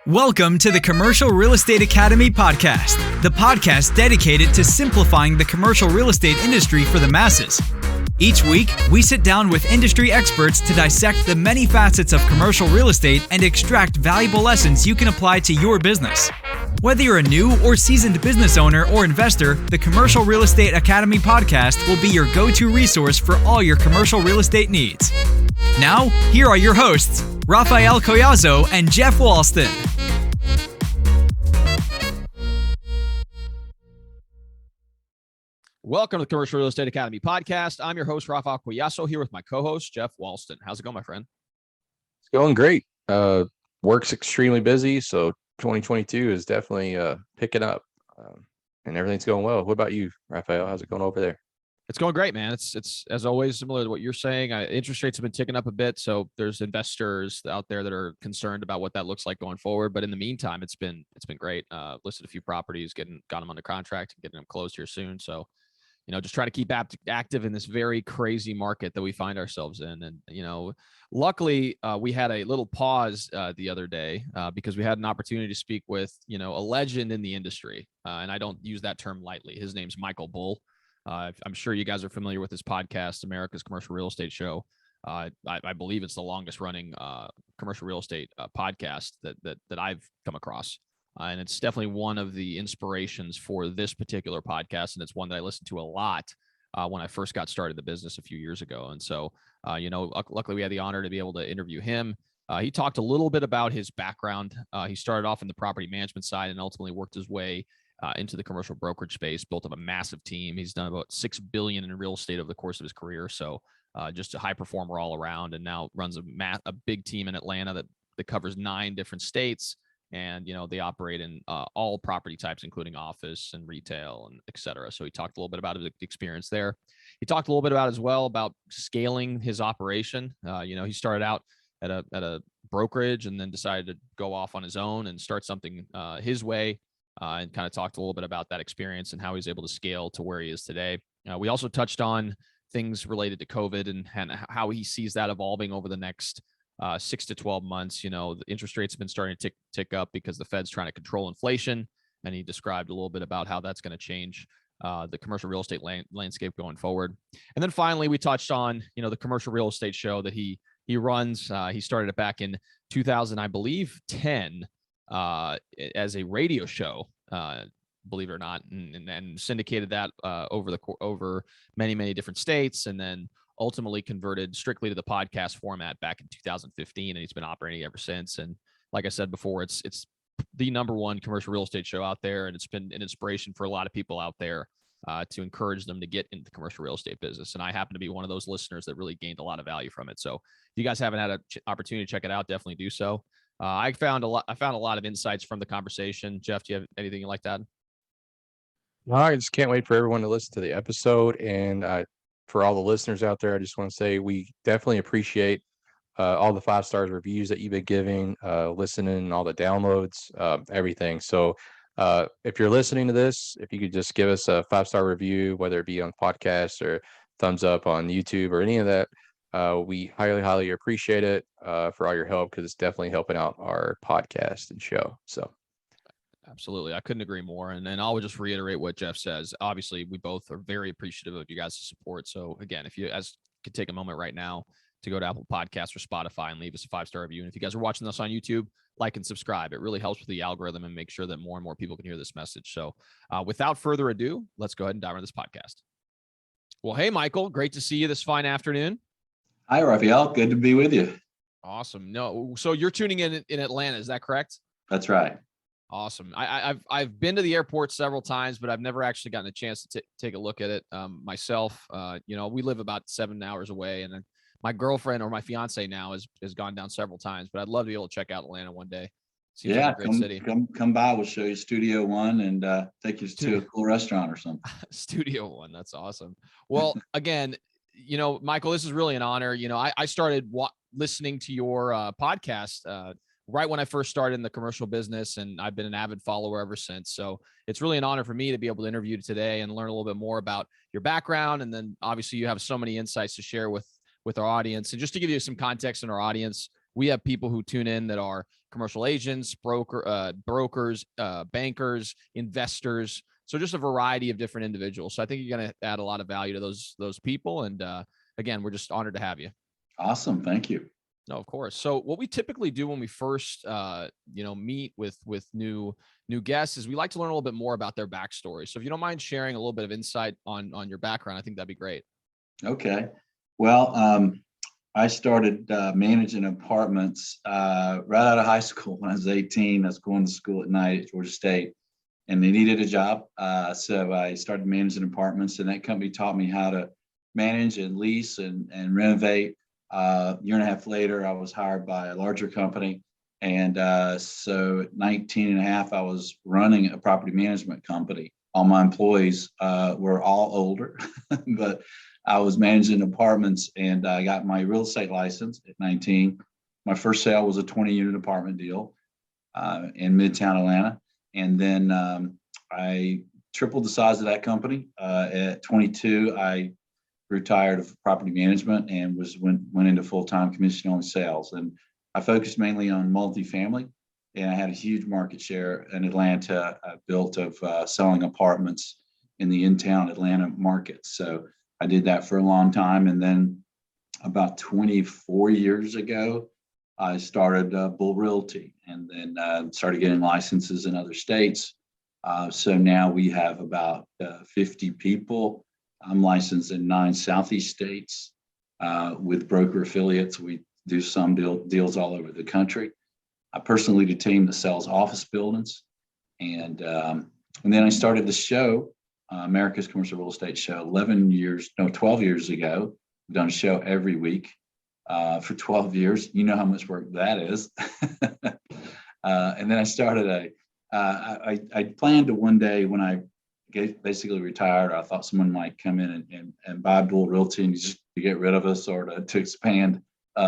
Welcome to the Commercial Real Estate Academy podcast, the podcast dedicated to simplifying the commercial real estate industry for the masses. Each week, we sit down with industry experts to dissect the many facets of commercial real estate and extract valuable lessons you can apply to your business. Whether you're a new or seasoned business owner or investor, the Commercial Real Estate Academy podcast will be your go-to resource for all your commercial real estate needs. Now, here are your hosts, Raphael Collazo and Jeff Walston. Welcome to the Commercial Real Estate Academy podcast. I'm your host, Raphael Collazo, here with my co-host, Jeff Walston. How's it going, my friend? It's going great. Work's extremely busy, so 2022 is definitely picking up, and everything's going well. What about you, Raphael? How's it going over there? It's going great, man. It's as always similar to what you're saying. Interest rates have been ticking up a bit, so there's investors out there that are concerned about what that looks like going forward. But in the meantime, it's been great. Listed a few properties, got them under contract, and getting them closed here soon. So, just try to keep active in this very crazy market that we find ourselves in. And, luckily we had a little pause the other day because we had an opportunity to speak with, a legend in the industry. And I don't use that term lightly. His name's Michael Bull. I'm sure you guys are familiar with his podcast, America's Commercial Real Estate Show. I believe it's the longest running commercial real estate podcast that I've come across. And it's definitely one of the inspirations for this particular podcast. And it's one that I listened to a lot when I first got started in the business a few years ago. And so, luckily we had the honor to be able to interview him. He talked a little bit about his background. He started off in the property management side and ultimately worked his way into the commercial brokerage space, built up a massive team. He's done about $6 billion in real estate over the course of his career. So just a high performer all around, and now runs a big team in Atlanta that covers 9 different states. And, they operate in all property types, including office and retail and et cetera. So he talked a little bit about his experience there. He talked a little bit about scaling his operation. He started out at a brokerage and then decided to go off on his own and start something his way, and kind of talked a little bit about that experience and how he's able to scale to where he is today. We also touched on things related to COVID and how he sees that evolving over the next 6 to 12 months. The interest rates have been starting to tick up because the Fed's trying to control inflation. And he described a little bit about how that's going to change the commercial real estate landscape going forward. And then finally, we touched on, the commercial real estate show that he runs. He started it back in 2000, I believe, 10 as a radio show, believe it or not, and syndicated that over many, many different states. And then ultimately converted strictly to the podcast format back in 2015, and he's been operating ever since. And like I said before, it's the number one commercial real estate show out there, and it's been an inspiration for a lot of people out there to encourage them to get into the commercial real estate business. And I happen to be one of those listeners that really gained a lot of value from it. So if you guys haven't had an opportunity to check it out, definitely do so. I found a lot of insights from the conversation. Jeff, do you have anything you like to add? No, I just can't wait for everyone to listen to the episode. And for all the listeners out there, I just want to say we definitely appreciate all the 5-star reviews that you've been giving, listening, all the downloads, everything. So if you're listening to this, if you could just give us a 5-star review, whether it be on podcasts or thumbs up on YouTube or any of that, we highly, highly appreciate it for all your help, because it's definitely helping out our podcast and show. So. Absolutely. I couldn't agree more. And I'll just reiterate what Jeff says. Obviously, we both are very appreciative of you guys' support. So again, if you guys could take a moment right now to go to Apple Podcasts or Spotify and leave us a 5-star review. And if you guys are watching this on YouTube, like and subscribe. It really helps with the algorithm and make sure that more and more people can hear this message. So without further ado, let's go ahead and dive into this podcast. Well, hey, Michael, great to see you this fine afternoon. Hi, Raphael. Good to be with you. Awesome. So you're tuning in Atlanta. Is that correct? That's right. Awesome. I've been to the airport several times, but I've never actually gotten a chance to take a look at it myself. We live about 7 hours away, and my girlfriend, or my fiance now, has gone down several times. But I'd love to be able to check out Atlanta one day. Seems like a great city. Come by. We'll show you Studio One and take you to a cool restaurant or something. Studio One. That's awesome. Well, again, Michael, this is really an honor. I started listening to your podcast right when I first started in the commercial business, and I've been an avid follower ever since. So it's really an honor for me to be able to interview you today and learn a little bit more about your background. And then obviously you have so many insights to share with our audience. And just to give you some context in our audience, we have people who tune in that are commercial agents, brokers, bankers, investors. So just a variety of different individuals. So I think you're going to add a lot of value to those people. And again, we're just honored to have you. Awesome. Thank you. No, of course. So what we typically do when we first, meet with new guests is we like to learn a little bit more about their backstory. So if you don't mind sharing a little bit of insight on your background, I think that'd be great. Okay. Well, I started managing apartments right out of high school when I was 18. I was going to school at night at Georgia State, and they needed a job. So I started managing apartments, and that company taught me how to manage and lease and renovate. A year and a half later, I was hired by a larger company. And so at 19 and a half, I was running a property management company. All my employees were all older, but I was managing apartments, and I got my real estate license at 19. My first sale was a 20-unit apartment deal in Midtown Atlanta. And then I tripled the size of that company. At 22, I grew tired of property management and went into full-time commission-only sales. And I focused mainly on multifamily, and I had a huge market share in Atlanta, built of selling apartments in the in-town Atlanta market. So I did that for a long time. And then about 24 years ago, I started Bull Realty, and then started getting licenses in other states. So now we have about 50 people. I'm licensed in 9 Southeast states with broker affiliates. We do some deals all over the country. I personally lead a team that sells office buildings. And then I started the show, America's Commercial Real Estate Show, 12 years ago. We've done a show every week for 12 years. You know how much work that is. And then I started I planned to one day, when I basically retired, I thought someone might come in and buy Bull Realty and just to get rid of us, or to expand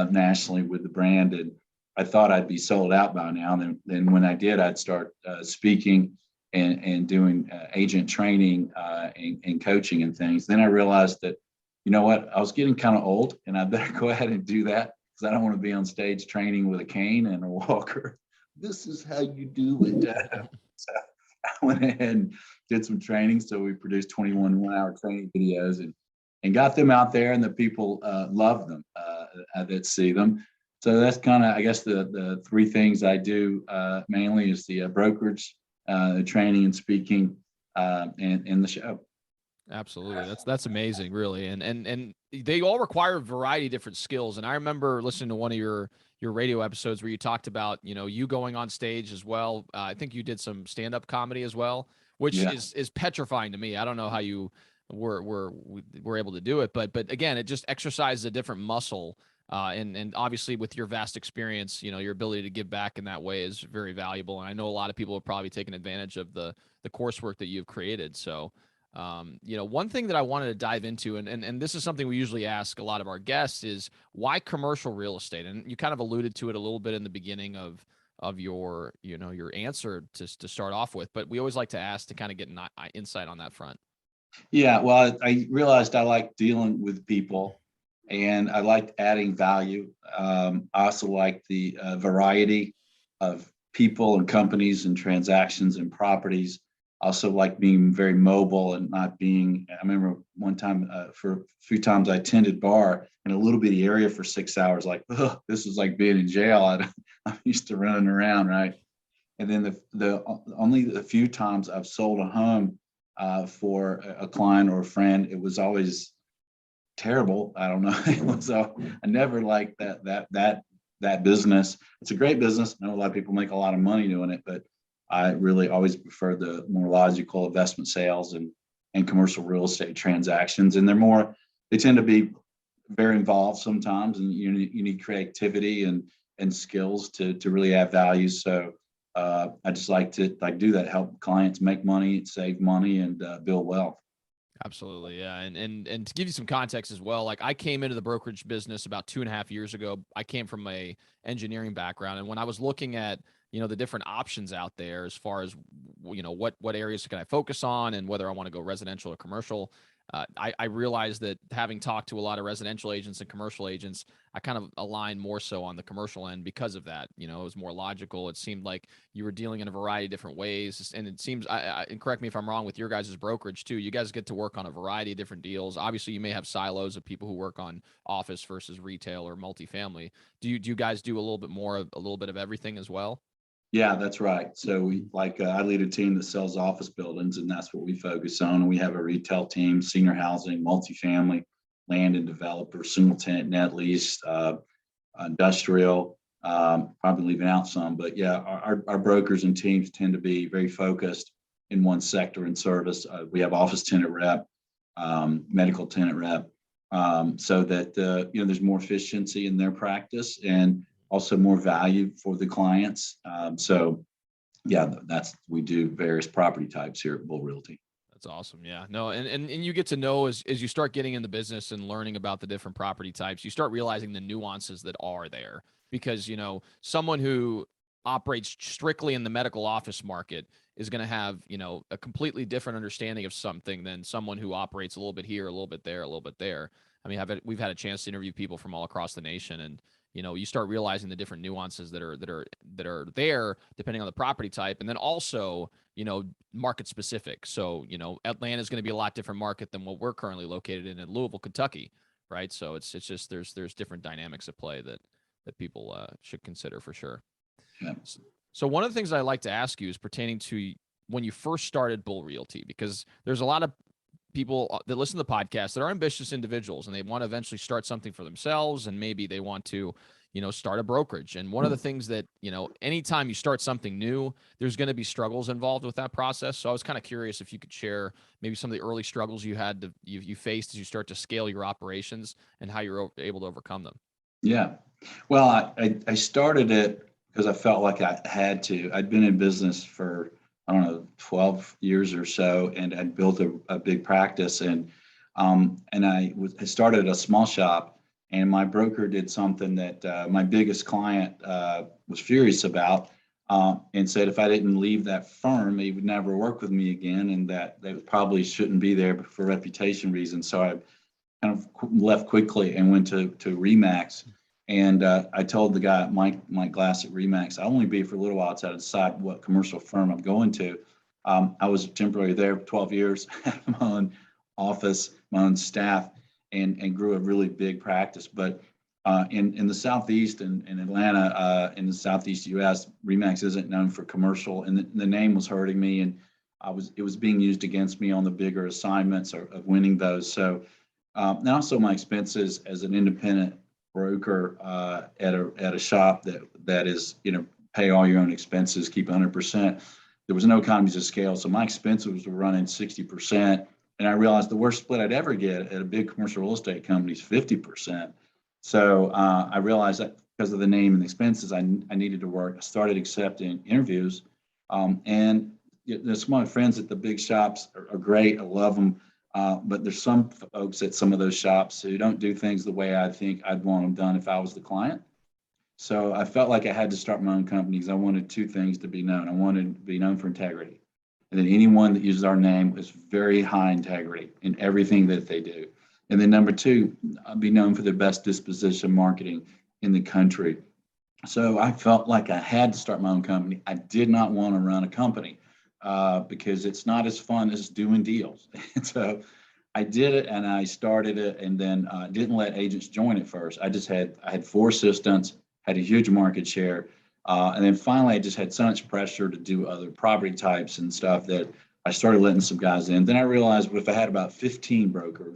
nationally with the brand. And I thought I'd be sold out by now. And then when I did, I'd start speaking and doing agent training and coaching and things. Then I realized that, you know what, I was getting kind of old, and I better go ahead and do that, because I don't want to be on stage training with a cane and a walker. This is how you do it. So I went ahead and did some training. So we produced 21 one-hour training videos and got them out there, and the people love them that see them. So that's kind of, I guess, the 3 things I do mainly is the brokerage, the training and speaking, and the show. Absolutely. That's amazing, really. And they all require a variety of different skills. And I remember listening to one of your radio episodes where you talked about, you going on stage as well. I think you did some stand-up comedy as well, which is petrifying to me. I don't know how you were able to do it, but again, it just exercises a different muscle. And obviously with your vast experience, your ability to give back in that way is very valuable. And I know a lot of people have probably taken advantage of the coursework that you've created. So, one thing that I wanted to dive into, and this is something we usually ask a lot of our guests, is why commercial real estate? And you kind of alluded to it a little bit in the beginning of your, your answer to start off with, but we always like to ask to kind of get an insight on that front. Yeah, well, I realized I like dealing with people, and I like adding value. I also like the variety of people and companies and transactions and properties. I also like being very mobile and not being, I remember one time, for a few times I attended bar in a little bitty area for 6 hours, like, oh, this is like being in jail. I'm used to running around, right? And then the only a few times I've sold a home for a client or a friend, it was always terrible. I don't know. So I never liked that business. It's a great business. I know a lot of people make a lot of money doing it, but I really always prefer the more logical investment sales and commercial real estate transactions. And they tend to be very involved sometimes, and you need creativity and skills to really add value. So I just like to do that, help clients make money, save money, and build wealth. Absolutely. Yeah. And to give you some context as well, like I came into the brokerage business about 2.5 years ago. I came from a engineering background. And when I was looking at, the different options out there as far as, what areas can I focus on and whether I want to go residential or commercial, I realized that having talked to a lot of residential agents and commercial agents, I kind of aligned more so on the commercial end because of that. You know, it was more logical. It seemed like you were dealing in a variety of different ways. And it seems, and correct me if I'm wrong, with your guys' brokerage too, you guys get to work on a variety of different deals. Obviously, you may have silos of people who work on office versus retail or multifamily. Do you guys do a little bit of everything as well? Yeah, that's right. So I lead a team that sells office buildings, and that's what we focus on. And we have a retail team, senior housing, multifamily, land and developer, single tenant, net lease, industrial, probably leaving out some, but yeah, our brokers and teams tend to be very focused in one sector and service. We have office tenant rep, medical tenant rep, so that there's more efficiency in their practice and also more value for the clients. So yeah, we do various property types here at Bull Realty. That's awesome. Yeah, no. And you get to know as you start getting in the business and learning about the different property types, you start realizing the nuances that are there, because, someone who operates strictly in the medical office market is going to have, a completely different understanding of something than someone who operates a little bit here, a little bit there, a little bit there. I mean, we've had a chance to interview people from all across the nation, and you start realizing the different nuances that are there depending on the property type, and then also market specific. So Atlanta is going to be a lot different market than what we're currently located in Louisville, Kentucky, right? So it's just there's different dynamics at play that people should consider for sure. Yeah. So one of the things I like to ask you is pertaining to when you first started Bull Realty, because there's a lot of people that listen to the podcast that are ambitious individuals, and they want to eventually start something for themselves, and maybe they want to, start a brokerage. And one of the things that, anytime you start something new, there's going to be struggles involved with that process. So I was kind of curious if you could share maybe some of the early struggles you faced as you start to scale your operations and how you're able to overcome them. Yeah. Well, I started it because I felt like I had to. I'd been in business for, I don't know, 12 years or so, and I'd built a big practice, and I started a small shop, and my broker did something that my biggest client was furious about, and said if I didn't leave that firm, he would never work with me again, and that they probably shouldn't be there for reputation reasons. So I kind of left quickly and went to RE/MAX. And I told the guy, Mike Glass at RE/MAX, I'll only be for a little while until I decide what commercial firm I'm going to. I was temporarily there for 12 years, had my own office, my own staff, and grew a really big practice. But in the Southeast and in Atlanta, in the Southeast U.S., RE/MAX isn't known for commercial, and the name was hurting me, and it was being used against me on the bigger assignments of winning those. So and also my expenses as an independent broker at a shop that is, pay all your own expenses, keep 100%. There was no economies of scale, so my expenses were running 60%, and I realized the worst split I'd ever get at a big commercial real estate company is 50%. So I realized that because of the name and the expenses, I needed to work. I started accepting interviews, and some of my friends at the big shops are great. I love them. But there's some folks at some of those shops who don't do things the way I think I'd want them done if I was the client. So I felt like I had to start my own company because I wanted two things to be known. I wanted to be known for integrity. And then anyone that uses our name is very high integrity in everything that they do. And then number two, be known for the best disposition marketing in the country. So I felt like I had to start my own company. I did not want to run a company. Because it's not as fun as doing deals. And so I did it, and I started it, and then didn't let agents join at first. I had 4 assistants, had a huge market share. And then finally I just had so much pressure to do other property types and stuff that I started letting some guys in. Then I realized if I had about 15 brokers,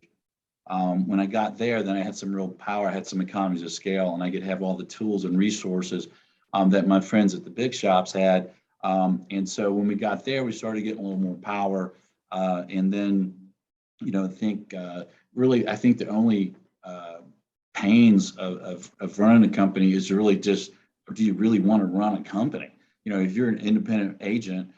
when I got there, then I had some real power, I had some economies of scale, and I could have all the tools and resources that my friends at the big shops had. And so when we got there, we started getting a little more power. And then, I think the only pains of running a company is really just, do you really want to run a company? If you're an independent agent,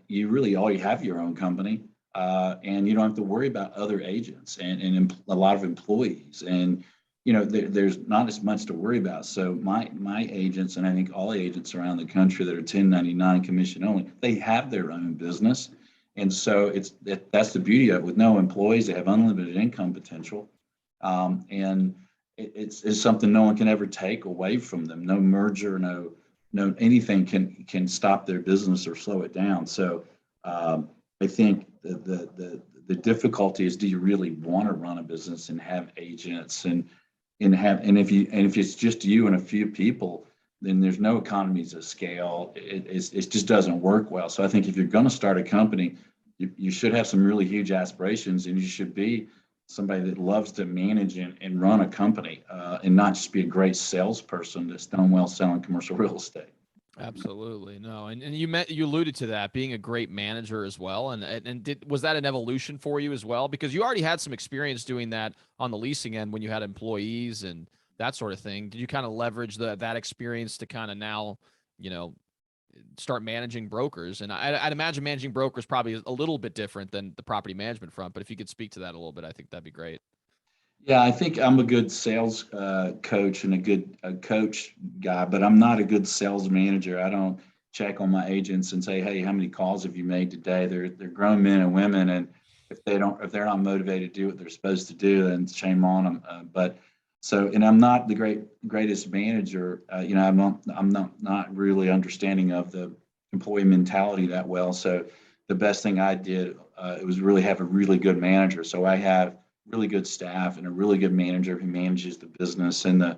you really all you have your own company, and you don't have to worry about other agents and a lot of employees. And there's not as much to worry about. So my agents, and I think all agents around the country that are 1099 commission only, they have their own business, And so that's the beauty of it. With no employees, they have unlimited income potential. And it's something no one can ever take away from them. No merger, no anything can stop their business or slow it down. So I think the difficulty is, do you really want to run a business and have agents and if it's just you and a few people, then there's no economies of scale. It just doesn't work well. So I think if you're going to start a company, you should have some really huge aspirations, and you should be somebody that loves to manage and run a company, and not just be a great salesperson that's done well selling commercial real estate. Absolutely. No. And you alluded to that being a great manager as well. And was that an evolution for you as well? Because you already had some experience doing that on the leasing end when you had employees and that sort of thing. Did you kind of leverage that experience to kind of now, start managing brokers? And I'd imagine managing brokers probably is a little bit different than the property management front, but if you could speak to that a little bit, I think that'd be great. Yeah, I think I'm a good sales coach and a good coach guy, but I'm not a good sales manager. I don't check on my agents and say, "Hey, how many calls have you made today?" They're grown men and women, and if they're not motivated to do what they're supposed to do, then shame on them. And I'm not the greatest manager. I'm not really understanding of the employee mentality that well. So the best thing I did it was really have a really good manager. So I have really good staff and a really good manager who manages the business and the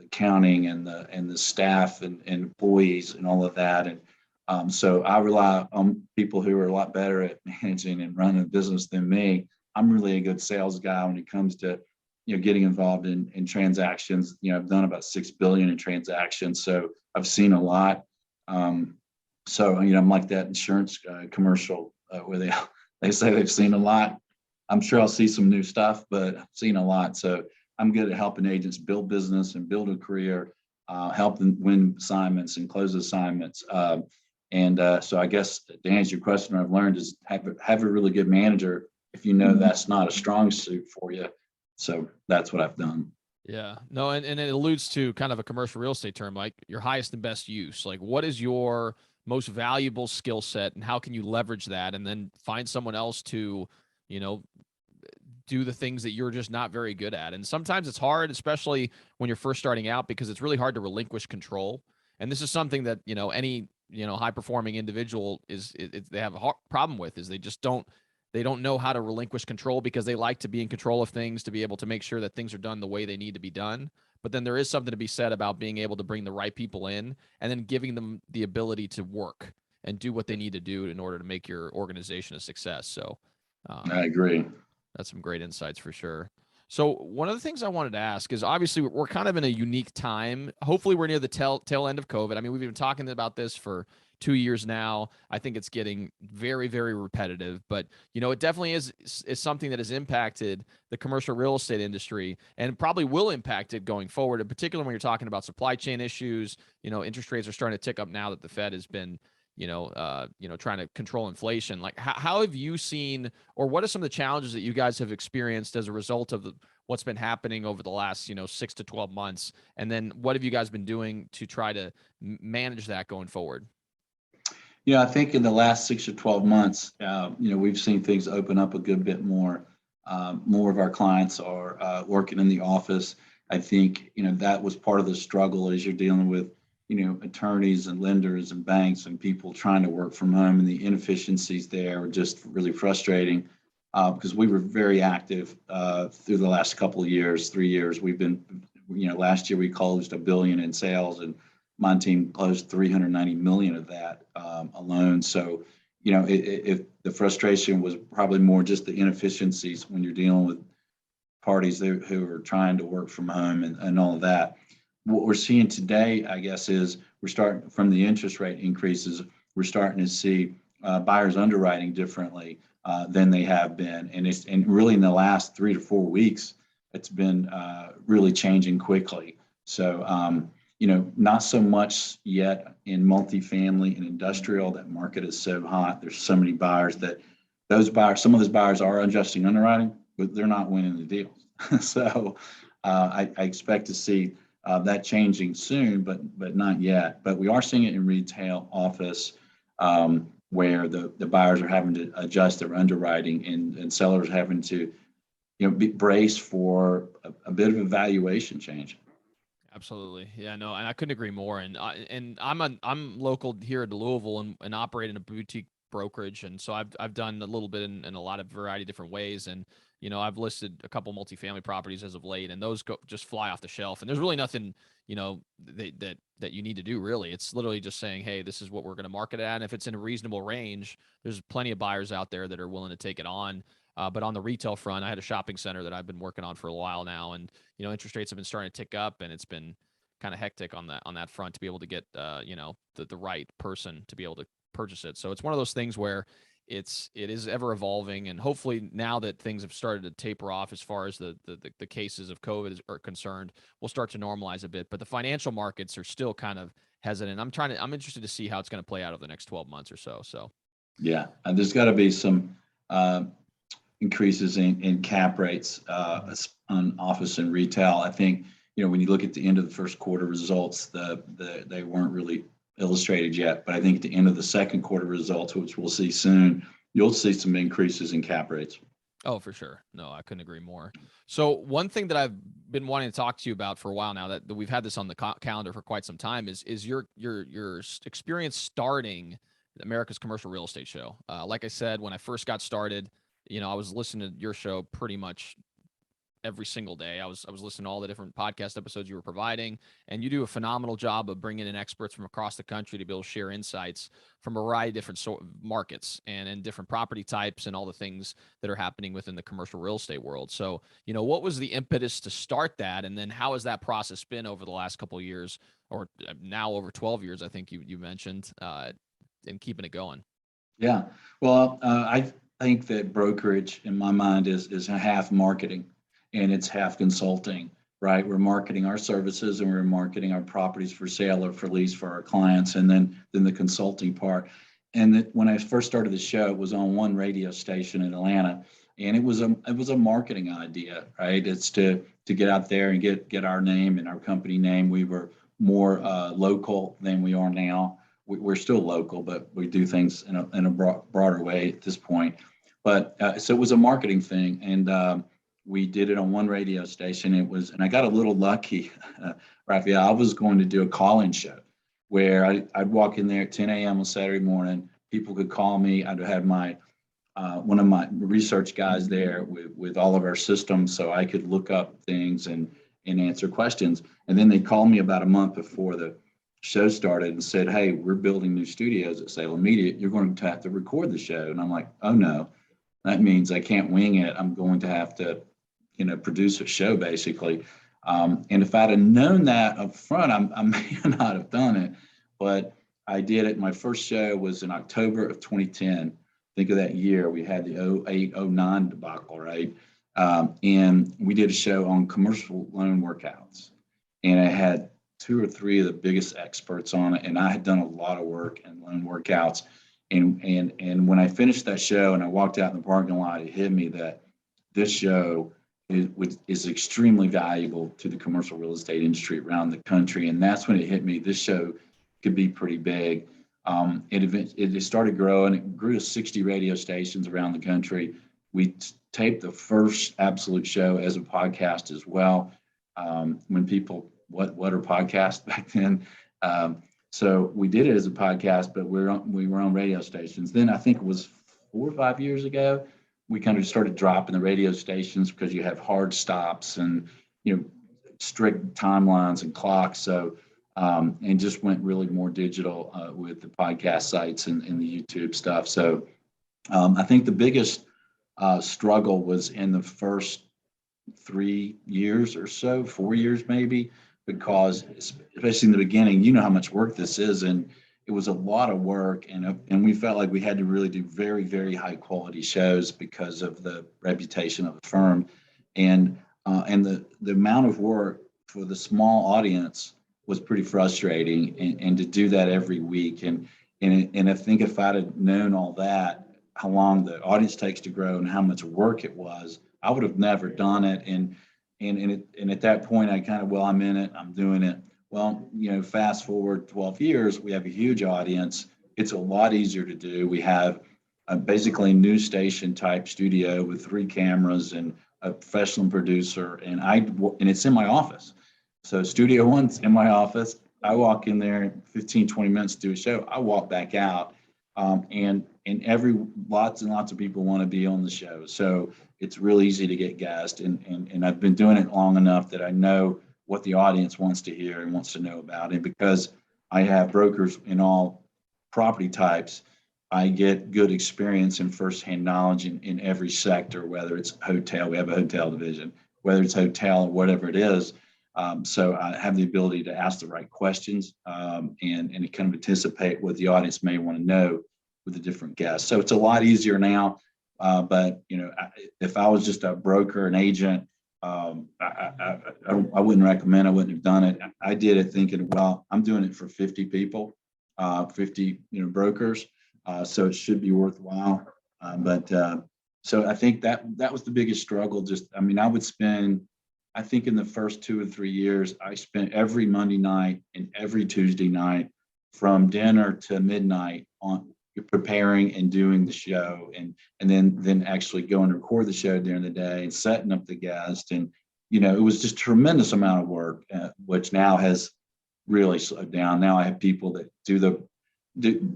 accounting and the staff and employees and all of that. And so I rely on people who are a lot better at managing and running a business than me. I'm really a good sales guy when it comes to getting involved in transactions. I've done about $6 billion in transactions, so I've seen a lot. So I'm like that insurance commercial where they say they've seen a lot. I'm sure I'll see some new stuff, but I've seen a lot. So I'm good at helping agents build business and build a career, help them win assignments and close assignments. So I guess to answer your question, what I've learned is have a really good manager if that's not a strong suit for you. So that's what I've done. Yeah, no. And it alludes to kind of a commercial real estate term, like your highest and best use. Like, what is your most valuable skill set and how can you leverage that and then find someone else to, do the things that you're just not very good at. And sometimes it's hard, especially when you're first starting out, because it's really hard to relinquish control. And this is something that, any, high performing individual they have a problem with, is they don't know how to relinquish control because they like to be in control of things, to be able to make sure that things are done the way they need to be done. But then there is something to be said about being able to bring the right people in and then giving them the ability to work and do what they need to do in order to make your organization a success. So I agree. That's some great insights for sure. So one of the things I wanted to ask is, obviously we're kind of in a unique time. Hopefully we're near the tail end of COVID. I mean, we've been talking about this for 2 years now. I think it's getting very, very repetitive, but it definitely is something that has impacted the commercial real estate industry and probably will impact it going forward. In particular, when you're talking about supply chain issues, interest rates are starting to tick up now that the Fed has been trying to control inflation. Like, how have you seen, or what are some of the challenges that you guys have experienced as a result of what's been happening over the last, 6 to 12 months? And then what have you guys been doing to try to manage that going forward? I think in the last 6 or 12 months, we've seen things open up a good bit more. More of our clients are working in the office. I think, that was part of the struggle as you're dealing with attorneys and lenders and banks and people trying to work from home, and the inefficiencies there were just really frustrating because we were very active through the last couple of years, 3 years. We've been, last year we closed $1 billion in sales, and my team closed 390 million of that alone. So, if the frustration was probably more just the inefficiencies when you're dealing with parties who are trying to work from home and all of that. What we're seeing today, I guess, is we're starting from the interest rate increases. We're starting to see buyers underwriting differently than they have been, and really in the last 3 to 4 weeks, it's been really changing quickly. So, not so much yet in multifamily and industrial. That market is so hot. There's so many buyers some of those buyers are adjusting underwriting, but they're not winning the deals. So, I expect to see that changing soon, but not yet. But we are seeing it in retail, office, where the buyers are having to adjust their underwriting and sellers having to, be braced for a bit of a valuation change. Absolutely. Yeah, no, and I couldn't agree more. And I'm local here to Louisville and operate in a boutique brokerage. And so I've done a little bit in a lot of variety of different ways. And, I've listed a couple multifamily properties as of late, and those just fly off the shelf. And there's really nothing, that you need to do really. It's literally just saying, hey, this is what we're going to market at. And if it's in a reasonable range, there's plenty of buyers out there that are willing to take it on. But on the retail front, I had a shopping center that I've been working on for a while now, and interest rates have been starting to tick up, and it's been kind of hectic on that front to be able to get the right person to be able to purchase it. So it's one of those things where it is ever evolving, and hopefully now that things have started to taper off as far as the cases of COVID are concerned, we'll start to normalize a bit. But the financial markets are still kind of hesitant. I'm interested to see how it's going to play out over the next 12 months or so. So yeah, and there's got to be some increases in cap rates on office and retail. I think, when you look at the end of the first quarter results, they weren't really illustrated yet, but I think at the end of the second quarter results, which we'll see soon, you'll see some increases in cap rates. Oh, for sure. No, I couldn't agree more. So one thing that I've been wanting to talk to you about for a while now that we've had this on the calendar for quite some time is your experience starting America's Commercial Real Estate Show. Like I said, when I first got started, I was listening to your show pretty much every single day. I was listening to all the different podcast episodes you were providing, and you do a phenomenal job of bringing in experts from across the country to be able to share insights from a variety of different markets and different property types and all the things that are happening within the commercial real estate world. So, what was the impetus to start that, and then how has that process been over the last couple of years, or now over 12 years, I think you mentioned, and keeping it going? Yeah, well, I think that brokerage, in my mind, is half marketing and it's half consulting, right? We're marketing our services and we're marketing our properties for sale or for lease for our clients, and then the consulting part. And when I first started the show, it was on one radio station in Atlanta, and it was a marketing idea, right? It's to get out there and get our name and our company name. We were more local than we are now. We're still local, but we do things in a broader way at this point. But so it was a marketing thing, and we did it on one radio station. And I got a little lucky, Raphael. I was going to do a call-in show where I'd walk in there at 10 a.m. on Saturday morning. People could call me. I'd have my one of my research guys there with all of our systems, so I could look up things and answer questions. And then they called me about a month before the show started and said, "Hey, we're building new studios at Salem Media. You're going to have to record the show." And I'm like, "Oh no, that means I can't wing it. I'm going to have to, produce a show basically." And if I'd have known that up front, I may not have done it, but I did it. My first show was in October of 2010. Think of that year. We had the 08-09 debacle, right? And we did a show on commercial loan workouts, and I had 2 or 3 of the biggest experts on it, and I had done a lot of work in loan workouts. And when I finished that show and I walked out in the parking lot, it hit me that this show is extremely valuable to the commercial real estate industry around the country. And that's when it hit me. This show could be pretty big. It started growing. It grew to 60 radio stations around the country. We taped the first Absolute show as a podcast as well. When people, what are podcasts back then? So we did it as a podcast, but we were on radio stations. Then I think it was 4 or 5 years ago, we kind of started dropping the radio stations because you have hard stops and, strict timelines and clocks. So, and just went really more digital with the podcast sites and the YouTube stuff. So I think the biggest struggle was in the first 3 years or so, 4 years maybe, because especially in the beginning, how much work this is, and it was a lot of work, and we felt like we had to really do very, very high quality shows because of the reputation of the firm, and the amount of work for the small audience was pretty frustrating, and to do that every week, and I think if I'd have known all that, how long the audience takes to grow and how much work it was, I would have never done it. And at that point, I kind of, well, I'm in it, I'm doing it. Well, fast forward 12 years, we have a huge audience, it's a lot easier to do. We have basically a news station type studio with 3 cameras and a professional producer, and it's in my office. So Studio One's in my office. I walk in there 15, 20 minutes to do a show. I walk back out, and lots and lots of people want to be on the show. So it's real easy to get guests, and I've been doing it long enough that I know what the audience wants to hear and wants to know about. And because I have brokers in all property types, I get good experience and firsthand knowledge in every sector, whether it's hotel, we have a hotel division, whether it's hotel or whatever it is. So I have the ability to ask the right questions, and to kind of anticipate what the audience may want to know with the different guests. So it's a lot easier now. But if I was just a broker, an agent, I wouldn't recommend. I wouldn't have done it. I did it thinking, well, I'm doing it for 50 people, 50 brokers, so it should be worthwhile. So I think that was the biggest struggle. I would spend. I think in the first 2 or 3 years, I spent every Monday night and every Tuesday night from dinner to midnight on preparing and doing the show, and then actually going to record the show during the day and setting up the guest. And it was just a tremendous amount of work, which now has really slowed down. Now I have people that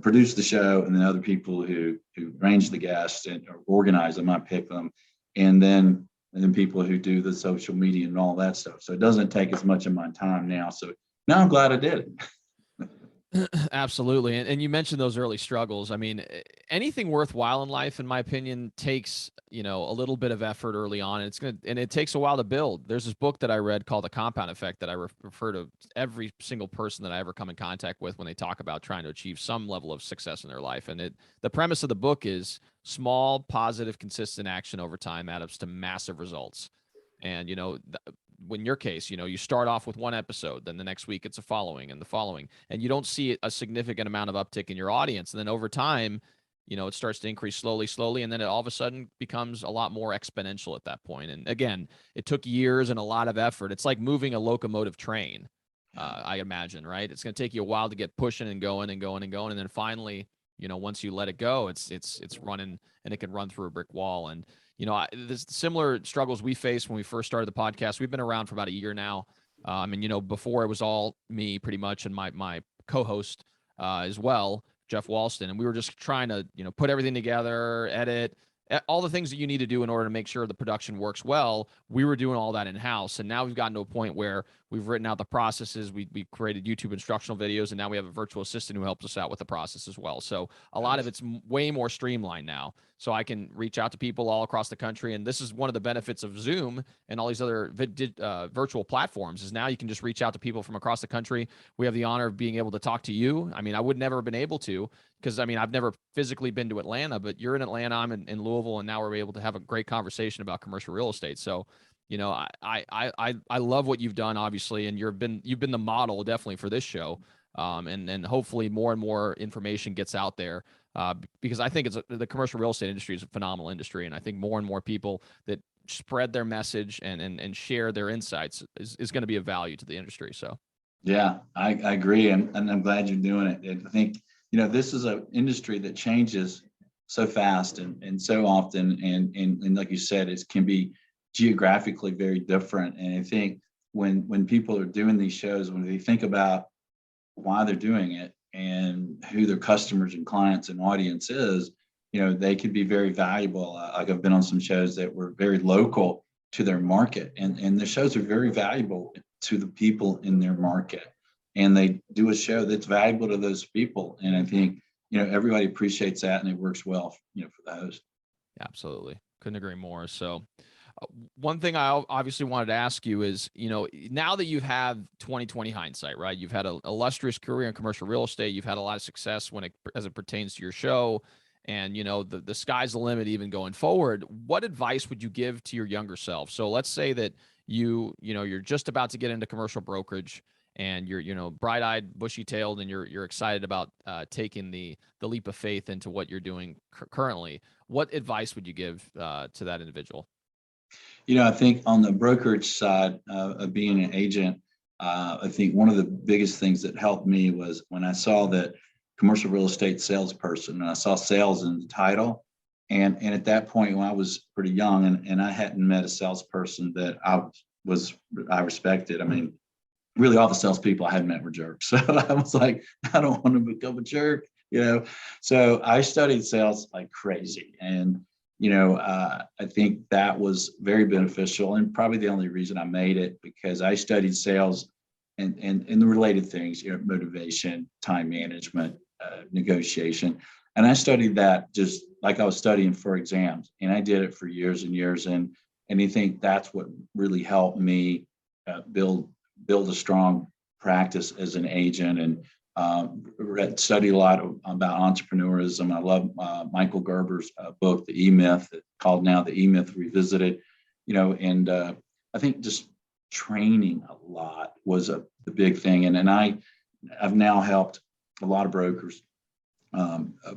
produce the show, and then other people who arrange the guests or organize them. I pick them, and then people who do the social media and all that stuff. So it doesn't take as much of my time now. So now I'm glad I did it. Absolutely. And you mentioned those early struggles. I mean, anything worthwhile in life, in my opinion, takes, a little bit of effort early on, and it takes a while to build. There's this book that I read called The Compound Effect that I refer to every single person that I ever come in contact with when they talk about trying to achieve some level of success in their life. And the premise of the book is small, positive, consistent action over time adds up to massive results. And, in your case, you start off with one episode, then the next week it's the following, and you don't see a significant amount of uptick in your audience. And then over time, it starts to increase slowly, and then it all of a sudden becomes a lot more exponential at that point. And again, it took years and a lot of effort. It's like moving a locomotive train, I imagine, right? It's going to take you a while to get pushing and going. And then finally, once you let it go, it's running, and it can run through a brick wall. And there's similar struggles we faced when we first started the podcast. We've been around for about a year now. Before it was all me pretty much, and my co-host as well, Jeff Walston. And we were just trying to, put everything together, edit, all the things that you need to do in order to make sure the production works well. We were doing all that in-house. And now we've gotten to a point where we've written out the processes. We created YouTube instructional videos, and now we have a virtual assistant who helps us out with the process as well. So a lot of it's way more streamlined now. So I can reach out to people all across the country. And this is one of the benefits of Zoom and all these other virtual platforms, is now you can just reach out to people from across the country. We have the honor of being able to talk to you. I would never have been able to, because I've never physically been to Atlanta, but you're in Atlanta, I'm in Louisville, and now we're able to have a great conversation about commercial real estate. So, I love what you've done, obviously, and you've been the model definitely for this show. And hopefully more and more information gets out there, because I think the commercial real estate industry is a phenomenal industry. And I think more and more people that spread their message and share their insights is going to be of value to the industry. So. Yeah, I agree. And I'm glad you're doing it. And I think, this is an industry that changes so fast and so often. And like you said, it can be geographically very different. And I think when people are doing these shows, when they think about why they're doing it and who their customers and clients and audience is, they could be very valuable. Like I've been on some shows that were very local to their market, and the shows are very valuable to the people in their market. And they do a show that's valuable to those people. And I think, everybody appreciates that, and it works well, for the host. Absolutely. Couldn't agree more. So one thing I obviously wanted to ask you is, now that you've had 2020 hindsight, right? You've had an illustrious career in commercial real estate. You've had a lot of success as it pertains to your show, and, the sky's the limit even going forward. What advice would you give to your younger self? So let's say that you're just about to get into commercial brokerage, and you're, bright-eyed, bushy-tailed, and you're excited about taking the leap of faith into what you're doing currently. What advice would you give to that individual? I think on the brokerage side of being an agent, I think one of the biggest things that helped me was when I saw that commercial real estate salesperson, and I saw sales in the title. And at that point, when I was pretty young, and I hadn't met a salesperson that I respected. I mean, really all the salespeople I had met were jerks. So I was like, I don't want to become a jerk, So I studied sales like crazy. And, I think that was very beneficial, and probably the only reason I made it, because I studied sales and the related things, motivation, time management, negotiation. And I studied that just like I was studying for exams. And I did it for years and years. And I think that's what really helped me build a strong practice as an agent, and studied a lot about entrepreneurism. I love Michael Gerber's book, The E-Myth, called now The E-Myth Revisited, and I think just training a lot was the big thing. And I've now helped a lot of brokers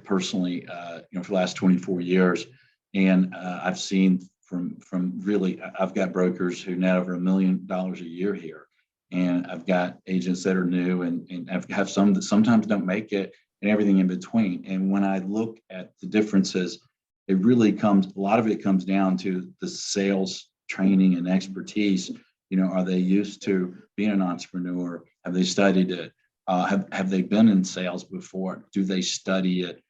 personally, for the last 24 years. And I've seen from really, I've got brokers who net over $1 million a year here. And I've got agents that are new, and I've have some that sometimes don't make it, and everything in between. And when I look at the differences, a lot of it comes down to the sales training and expertise. Are they used to being an entrepreneur? Have they studied it? Have they been in sales before? Do they study it?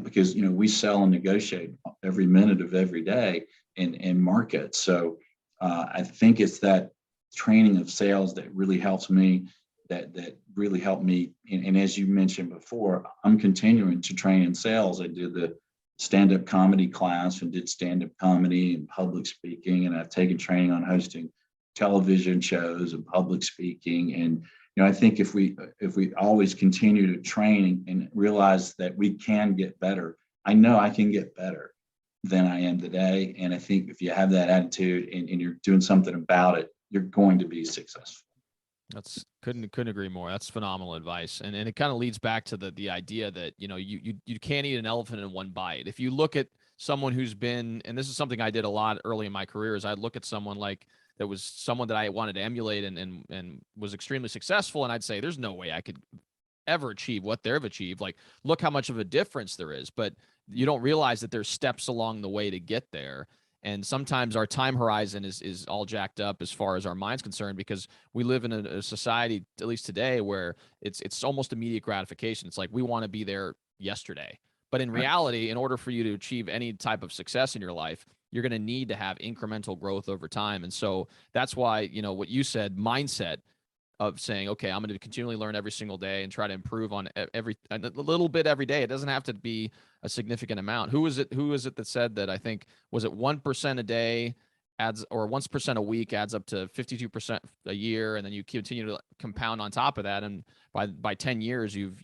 Because, we sell and negotiate every minute of every day in markets. So I think it's that training of sales that really helps me, that really helped me. And as you mentioned before, I'm continuing to train in sales. I did the stand-up comedy class and did stand-up comedy and public speaking. And I've taken training on hosting television shows and public speaking. And, I think if we always continue to train and realize that we can get better, I know I can get better than I am today. And I think if you have that attitude and you're doing something about it, you're going to be successful. That's couldn't agree more. That's phenomenal advice. And it kind of leads back to the idea that, you can't eat an elephant in one bite. If you look at someone who's been, and this is something I did a lot early in my career, is I'd look at someone that was someone that I wanted to emulate and was extremely successful. And I'd say, there's no way I could ever achieve what they've achieved. Like, look how much of a difference there is, but you don't realize that there's steps along the way to get there. And sometimes our time horizon is all jacked up as far as our mind's concerned, because we live in a society, at least today, where it's almost immediate gratification. It's like we want to be there yesterday. But in reality, in order for you to achieve any type of success in your life, you're going to need to have incremental growth over time. And so that's why, what you said, mindset of saying, okay, I'm going to continually learn every single day and try to improve on a little bit every day. It doesn't have to be a significant amount. Who is it that said that? I think, was it 1% a day adds, or 1% a week adds up to 52% a year. And then you continue to compound on top of that. And by 10 years, you've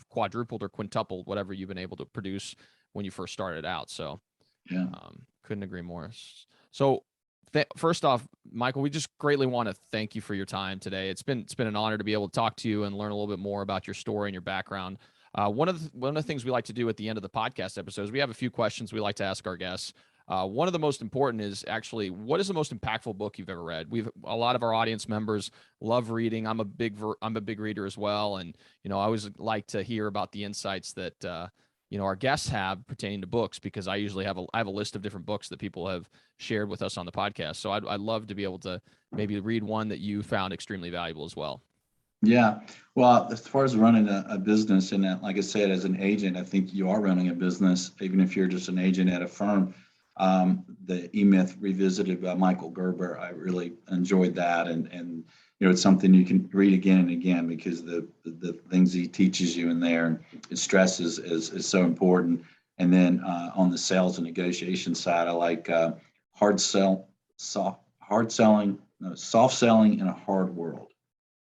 quadrupled or quintupled whatever you've been able to produce when you first started out. So yeah, couldn't agree more. So first off, Michael, we just greatly want to thank you for your time today. It's been an honor to be able to talk to you and learn a little bit more about your story and your background. One of the things we like to do at the end of the podcast episodes, we have a few questions we like to ask our guests. One of the most important is actually, what is the most impactful book you've ever read? A lot of our audience members love reading. I'm a big reader as well, and I always like to hear about the insights that our guests have pertaining to books, because I usually have a list of different books that people have shared with us on the podcast. So I'd love to be able to maybe read one that you found extremely valuable as well. Yeah. Well, as far as running a business, and like I said, as an agent, I think you are running a business, even if you're just an agent at a firm. The E-Myth Revisited by Michael Gerber, I really enjoyed that. And it's something you can read again and again, because the things he teaches you in there, and his stress is so important. And then on the sales and negotiation side, I like soft selling in a hard world.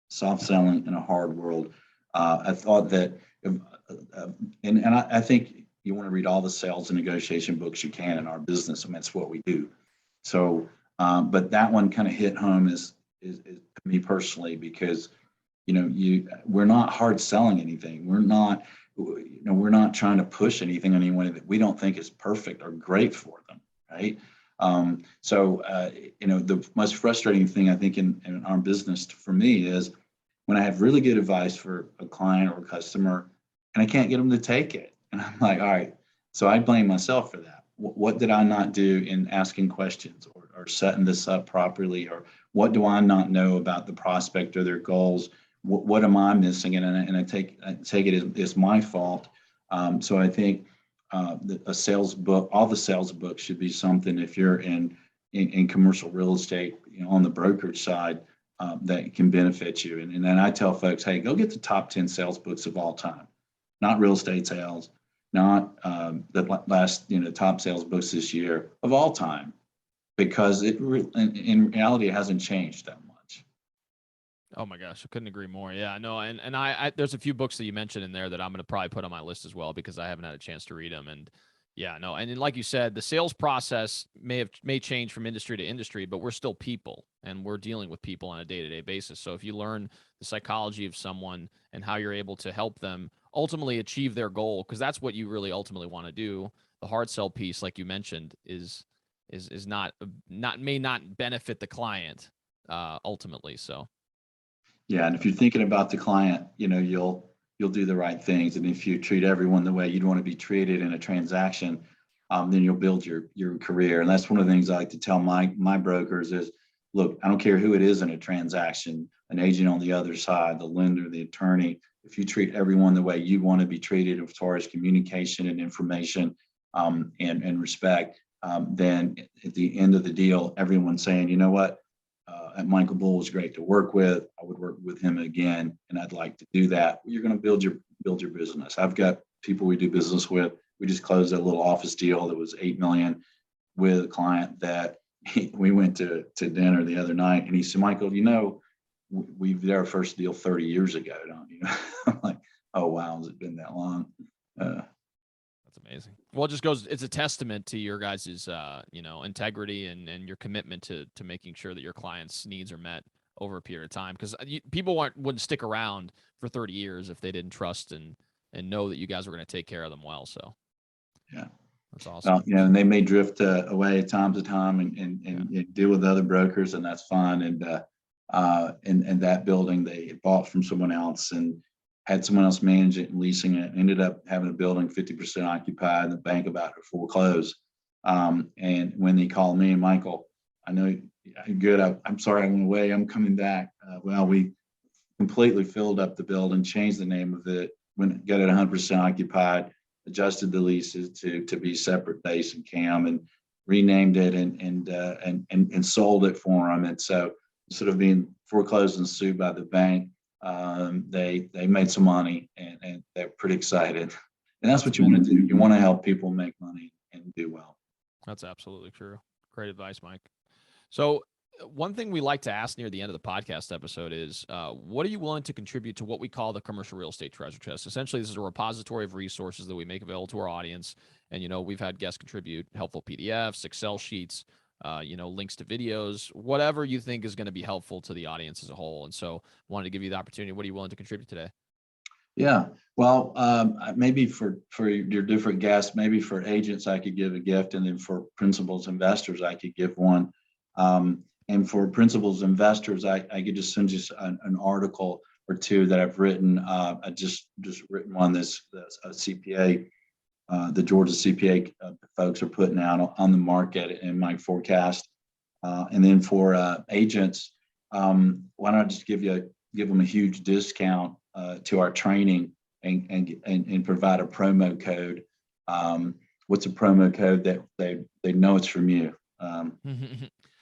Soft selling in a hard world. I thought that, I think you want to read all the sales and negotiation books you can in our business. I mean, that's what we do. So, but that one kind of hit home is me personally, because we're not hard selling anything. We're not trying to push anything on anyone that we don't think is perfect or great for them, right? The most frustrating thing I think in our business for me is when I have really good advice for a client or a customer, and I can't get them to take it. And I'm like, all right. So I blame myself for that. What did I not do in asking questions or setting this up properly? Or what do I not know about the prospect or their goals? What am I missing? And I take it as my fault. So I think a sales book, all the sales books should be something, if you're in commercial real estate, on the brokerage side, that can benefit you. And then I tell folks, hey, go get the top 10 sales books of all time, not real estate sales, not the last, top sales books this year of all time, because in reality, it hasn't changed that much. Oh my gosh, I couldn't agree more. Yeah, no, and I there's a few books that you mentioned in there that I'm going to probably put on my list as well, because I haven't had a chance to read them. And yeah, no, and then, like you said, the sales process may change from industry to industry, but we're still people, and we're dealing with people on a day-to-day basis. So if you learn the psychology of someone and how you're able to help them ultimately achieve their goal, because that's what you really ultimately want to do. The hard sell piece, like you mentioned, is may not benefit the client ultimately. So. Yeah, and if you're thinking about the client, you'll do the right things. And if you treat everyone the way you'd want to be treated in a transaction, then you'll build your career. And that's one of the things I like to tell my brokers is, look, I don't care who it is in a transaction, an agent on the other side, the lender, the attorney. If you treat everyone the way you want to be treated as far as communication and information, and respect, then at the end of the deal, everyone's saying, you know what? Michael Bull was great to work with. I would work with him again, and I'd like to do that. You're going to build your business. I've got people we do business with. We just closed a little office deal that was $8 million with a client that we went to dinner the other night, and he said, Michael, we did our first deal 30 years ago, don't you? I'm like, oh wow, has it been that long? That's amazing. Well, it just goes, it's a testament to your guys' integrity and your commitment to making sure that your clients' needs are met over a period of time. Because people wouldn't stick around for 30 years if they didn't trust and know that you guys were going to take care of them well. So yeah, that's awesome. Well, and they may drift away time to time and deal with other brokers, and that's fine. And that building they bought from someone else and had someone else manage it and leasing it, ended up having a building 50% occupied, and the bank about to foreclose. And when they called me, Michael, I know good. I'm sorry I went away. I'm coming back. Well, we completely filled up the building, changed the name of it, got it 100% occupied, adjusted the leases to be separate base and CAM, and renamed it and sold it for them. And so instead of being foreclosed and sued by the bank, they made some money, and they're pretty excited. And that's what you want to do. You want to help people make money and do well. That's absolutely true. Great advice, Mike. So one thing we like to ask near the end of the podcast episode is, what are you willing to contribute to what we call the commercial real estate treasure chest? Essentially, this is a repository of resources that we make available to our audience. And, we've had guests contribute helpful PDFs, Excel sheets, links to videos, whatever you think is going to be helpful to the audience as a whole. And so wanted to give you the opportunity. What are you willing to contribute today? Yeah. Well, maybe for your different guests, maybe for agents, I could give a gift. And then for principals investors, I could give one. And for principals investors, I could just send you an article or two that I've written. I just written one this CPA, the Georgia CPA folks are putting out on the market in my forecast. And then for agents, why don't I just give them a huge discount to our training and provide a promo code. What's a promo code that they know it's from you?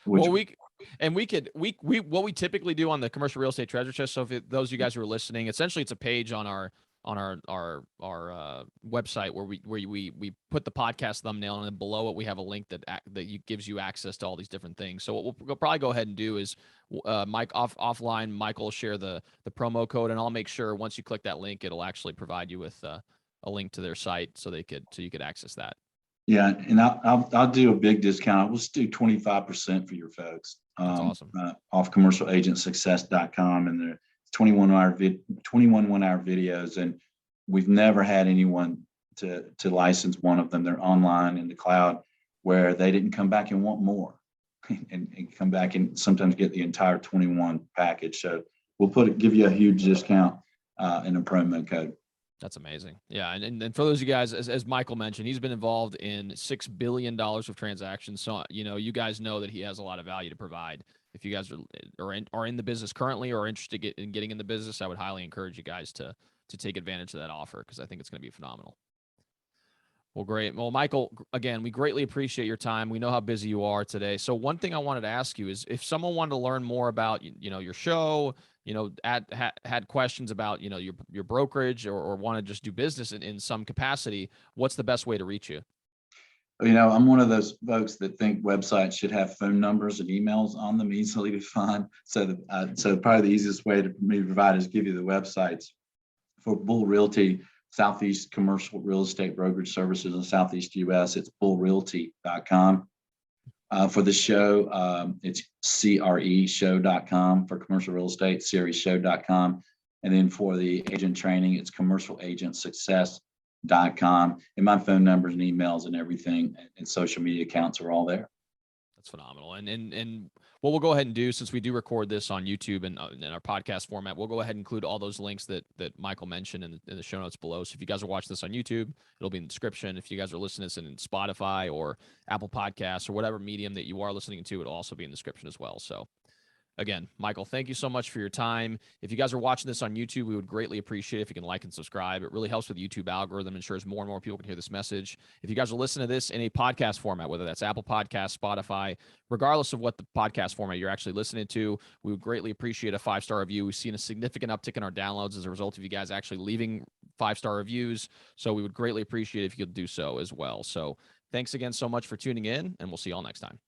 Well, what we typically do on the commercial real estate treasure chest. So if those of you guys who are listening, essentially it's a page on our website where we put the podcast thumbnail, and then below it we have a link that gives you access to all these different things. So what we'll probably go ahead and do is offline, Michael will share the promo code, and I'll make sure once you click that link, it'll actually provide you with a link to their site so you could access that. Yeah, and I'll do a big discount. We'll just do 25% for your folks. That's awesome. Off commercialagentsuccess.com, and they're 21 1-hour videos, and we've never had anyone to license one of them. They're online in the cloud, where they didn't come back and want more, and come back and sometimes get the entire 21 package. So we'll give you a huge discount and a promo code. That's amazing. Yeah. And for those of you guys, as Michael mentioned, he's been involved in $6 billion of transactions. So, you guys know that he has a lot of value to provide. If you guys are in the business currently or interested in getting in the business, I would highly encourage you guys to take advantage of that offer, because I think it's going to be phenomenal. Well, great. Well, Michael, again, we greatly appreciate your time. We know how busy you are today. So one thing I wanted to ask you is, if someone wanted to learn more about, your show, had questions about, your brokerage, or want to just do business in some capacity, what's the best way to reach you? I'm one of those folks that think websites should have phone numbers and emails on them, easily to find. So probably the easiest way to me to provide is give you the websites for Bull Realty, Southeast Commercial Real Estate Brokerage Services in Southeast U.S. It's bullrealty.com. For the show, it's CREshow.com for commercial real estate, CREshow.com. And then for the agent training, it's commercialagentsuccess.com. And my phone numbers and emails and everything and social media accounts are all there. That's phenomenal. And what we'll go ahead and do, since we do record this on YouTube and in our podcast format, we'll go ahead and include all those links that Michael mentioned in the show notes below. So if you guys are watching this on YouTube, it'll be in the description. If you guys are listening to this in Spotify or Apple Podcasts or whatever medium that you are listening to, it'll also be in the description as well. So again, Michael, thank you so much for your time. If you guys are watching this on YouTube, we would greatly appreciate it if you can like and subscribe. It really helps with the YouTube algorithm, ensures more and more people can hear this message. If you guys are listening to this in a podcast format, whether that's Apple Podcasts, Spotify, regardless of what the podcast format you're actually listening to, we would greatly appreciate a 5-star review. We've seen a significant uptick in our downloads as a result of you guys actually leaving 5-star reviews. So we would greatly appreciate it if you could do so as well. So thanks again so much for tuning in, and we'll see you all next time.